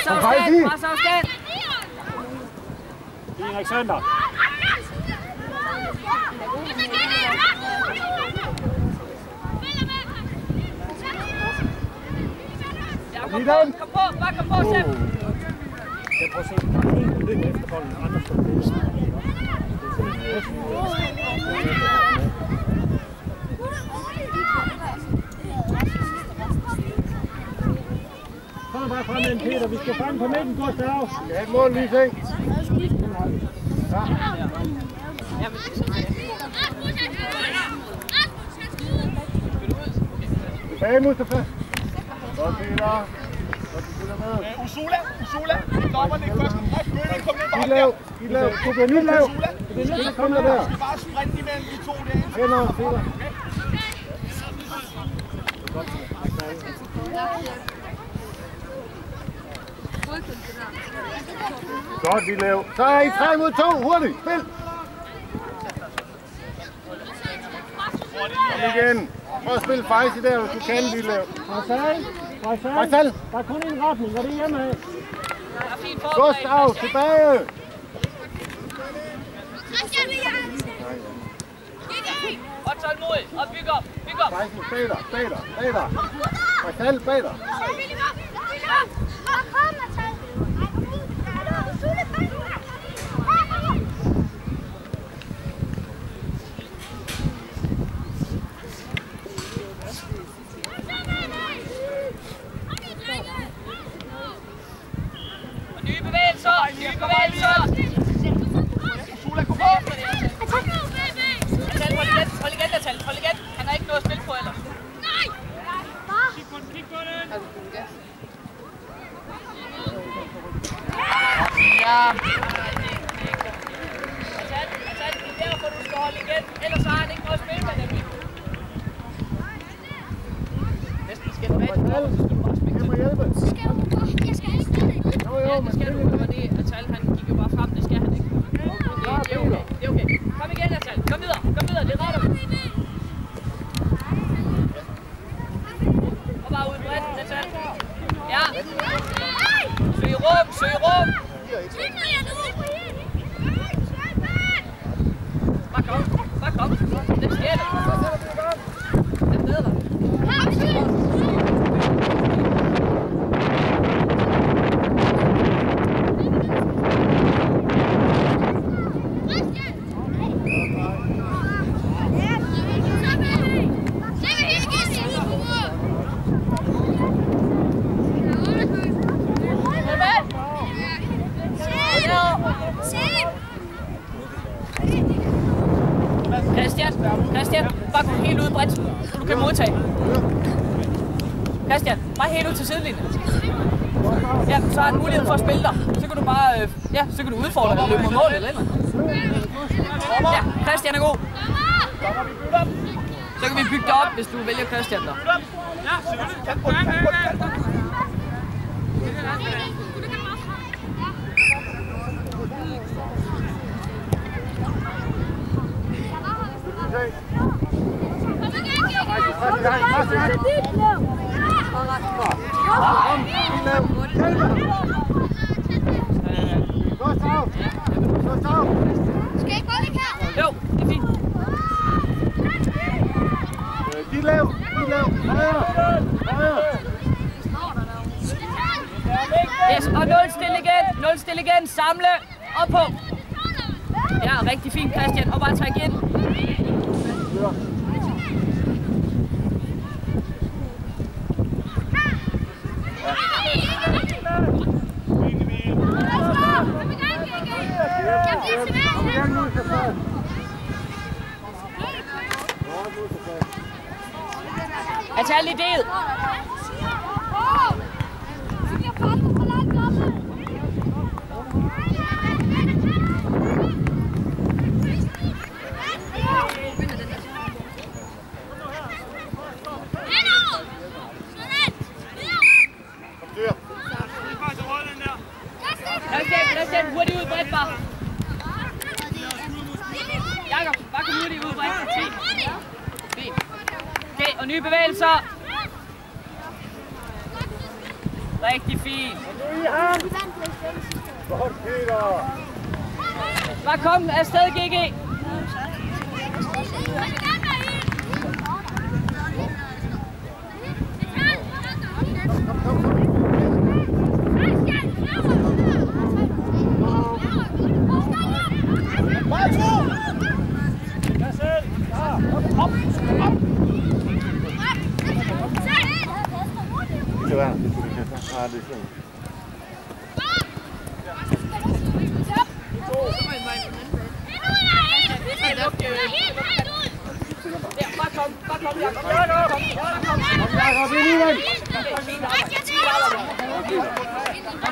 Presafstand! Alexander! Kom på, bare kom på, Sepp! Jeg prøver at se, løb efter bolden, andre står bedst. Kom bare frem med en Peter, vi skal frem på midten, Gustav. Vi har et mål, Lysing. Ja. Tilbage, Mustafa. Godt, Peter. Ursula, dommerne ikke først. Mølle, kom ned bare der. Lav, du bliver nyt lav. Kom der. Du skal bare sprinte imellem de to der. Hænder, Peter. Godt, vi lav. Så er I 3 mod 2. Hurtigt, spil. Kom igen. Prøv at spille fejse der, hvis du kan, vi lav. Marcel. Der er kun en retning, og det er hjemme. Gustav, tilbage. Godt tålmodigt, og byg op. Bader. Marcel, bader. Nye bevægelser! Ursula, kom på! Hold igen, Natal. Hold igen. Han har ikke noget at spille på ellers. Nej! Kig på den! Ja. Natal, det er derfor, du skal holde igen. Ellers har han ikke noget at spille med dem. Næsten skal det være, så skal du bare spille til. Jeg skal ikke det. Ja, det skal du. Fordi Natal, han gik jo bare frem. Det skal han ikke. Det er okay. Kom igen, Natal. Kom videre. Det er ret. Og bare ud bredt, Natal. Ja. Søg rum. Bare kom. Det sker det. Det er bedre. Christian, bare gå helt ud bredt, så du kan modtage. Christian, bare helt ud til sidelinjen. Ja, så har du mulighed for at spille dig. Så kan du bare, så kan du udfordre dig og løbe mod mål eller noget. Ja, Christian er god. Så kan vi bygge dig op, hvis du vælger Christian der. Skal jeg gå ikke her? Jo, det er fint. De lav. Yes, og 0 stille igen, samle og på. Ja, rigtig fint, Christian, og bare træk ind. Atal i del. Christian, hurtigt ud bredt bare. Jakob, bare kom hurtigt ud bredt. Fint. Okay, og nye bevægelser. Rigtig fint. Bare kom afsted, GG.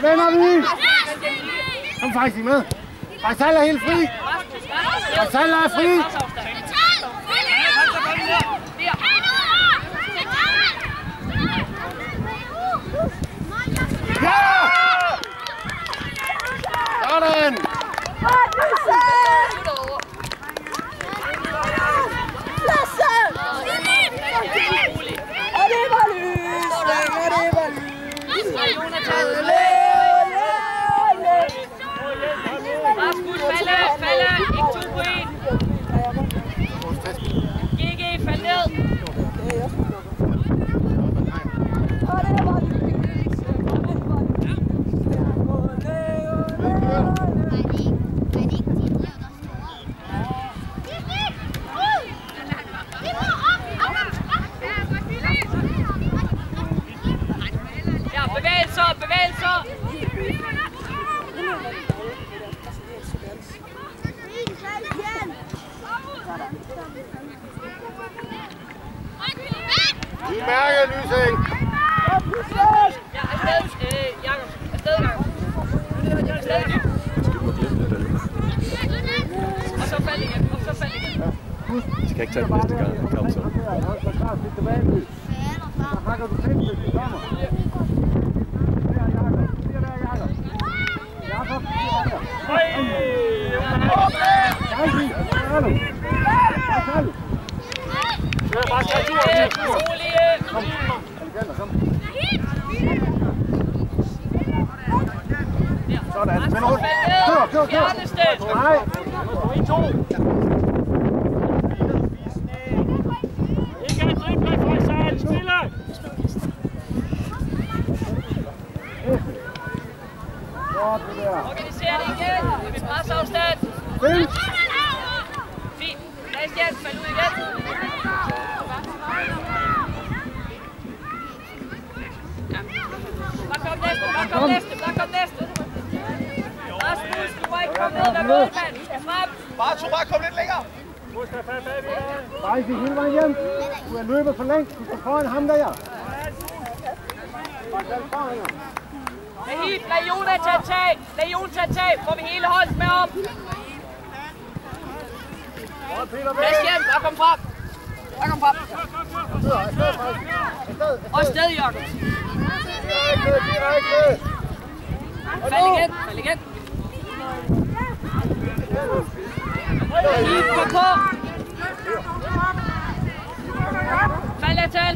Vender vi! Kom Faisal med! Faisal er helt fri! Faisal er fri! Ja! Sådan! Vi mærker lysing. Ja, afsted, Jakob. Afsted, Jakob. Og så fald igen, og så fald igen. Vi skal ikke tage den næste gang. Kom så. Sådan, men rundt. Kør. Nej. Ikke en drible for Faisal. Stille. Organiser det igen. Det vil presseafstand. Fint. Christian, fald ud igen. Der kom næste. Rasmus, du må ikke komme ned med målmand. Du skal frem. Bare kom lidt længere. Faisal, hele vejen hjem. Du er løbet for længt. Du skal foran ham der. Lad Jonathan tage. Får vi hele holdet med op. Christian, bare kom frem. Og sted, Jakob. Fald igen. Kom på. Fald af tal.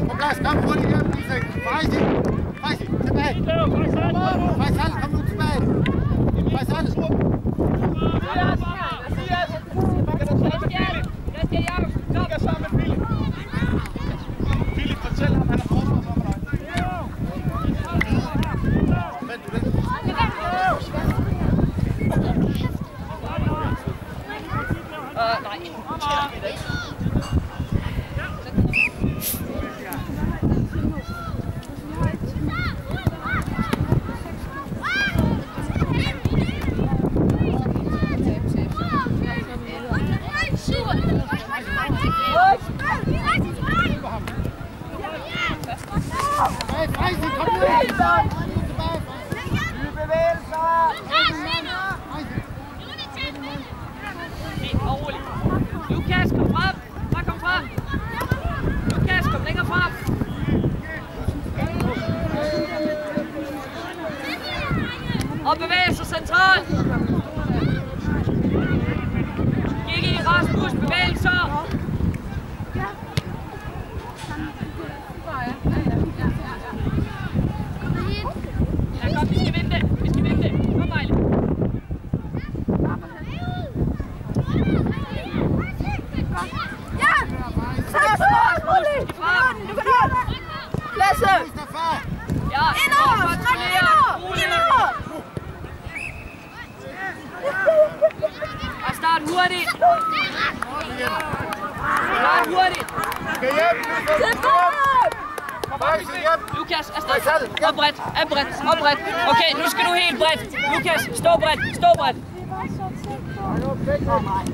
På plads, kom hurtigt hjem, Lysing. Faisal, tilbage. Faisal, kom nu tilbage. Faisal. Kigger sammen med Philip. Philip, fortæl ham, han er forsvarsområdet. Vent du det. Nej. Lukas, kom frem! Bare kom frem! Lukas, kom længere frem! Og bevæg sig centralt! Gigi, hurtigt. Skal hjem. Lukas, afsted. Og bredt. Okay, nu skal du helt bredt. Lukas, stå bredt.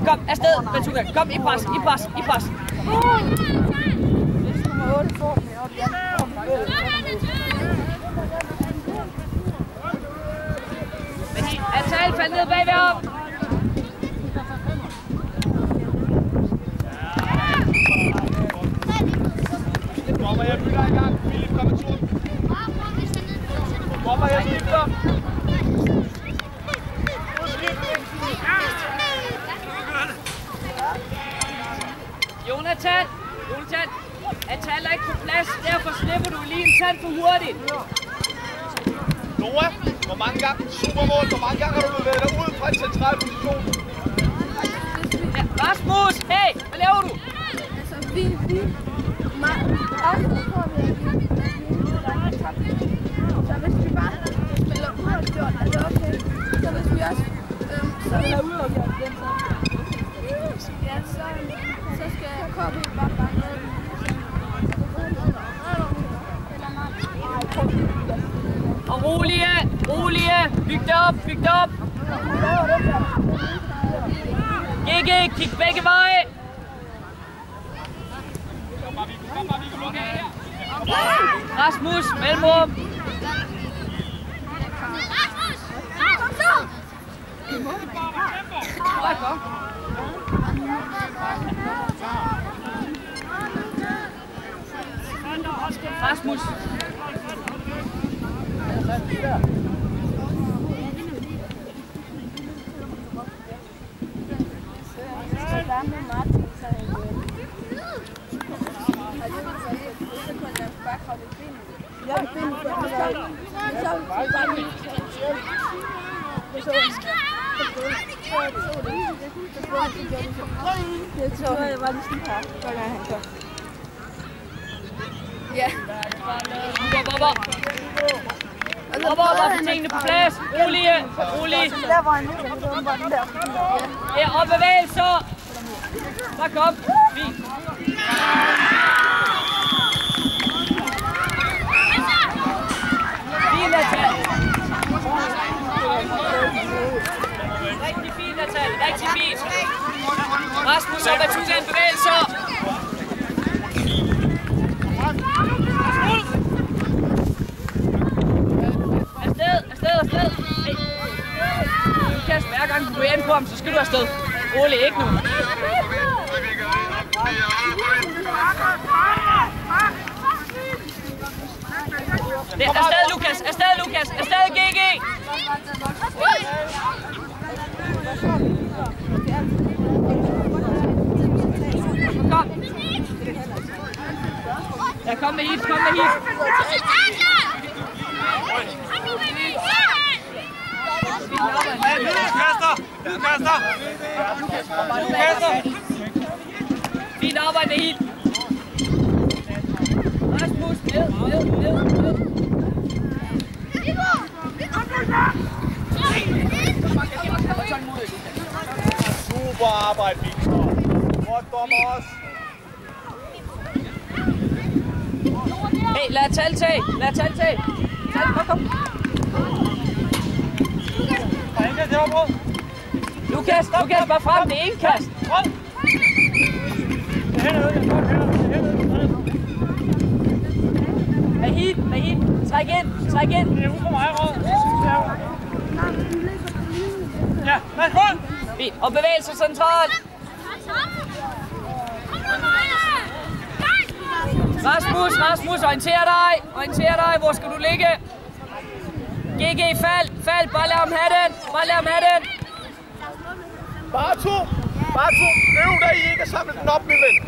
Kom, afsted, Batuka. Kom, i pres. Atal, fald ned bagved op. Dommer, jeg bytter i gang. Philip, kom med turen. Dommer, jeg skifter. Jonathan, Atal er ikke på plads, derfor slipper du lige en tand for hurtigt. Noah, hvor mange gange supermål, hvor mange gange har du bevæget dig ud fra en central position? Ja, Rasmus, hey, hvad laver du? Altså, vi så hvis vi bare spiller uafgjort, er det okay? Så hvis vi også spiller uafgjort igen, så skal KB bare bange ned. Og rolige, byg det op. GG, kig begge veje. Rasmus, mellemrum. Rasmus. Bobber, få tingene på plads. Rolige. Ja, og bevægelser. Så kom. Fint. Fint, Natal. Rigtig fint, Natal. Rigtig fint. Rasmus og Batuka bevægelser. Afsted. Hey. Lukas, hver gang du er inde på ham, så skal du afsted. Rolig, ikke nu. Afsted, Lukas. Afsted, GG. Kom. Ja, kom med hit. Du kaster! Fint arbejde med hit. Rasmus, ned. Super arbejde, Victor. Godt dommer også. Hey, lad Tal tage. Kom. Lukas, bare frem, det er indkast. Mahid, træk ind. Det er ude for mig, Rød. Ja, værsgo. Fint, og bevægelser centralt. Rasmus, orienter dig. Hvor skal du ligge? GG, fald. Bare lad ham have den. Bare to. Øv dig, I ikke at samle den op, min ven.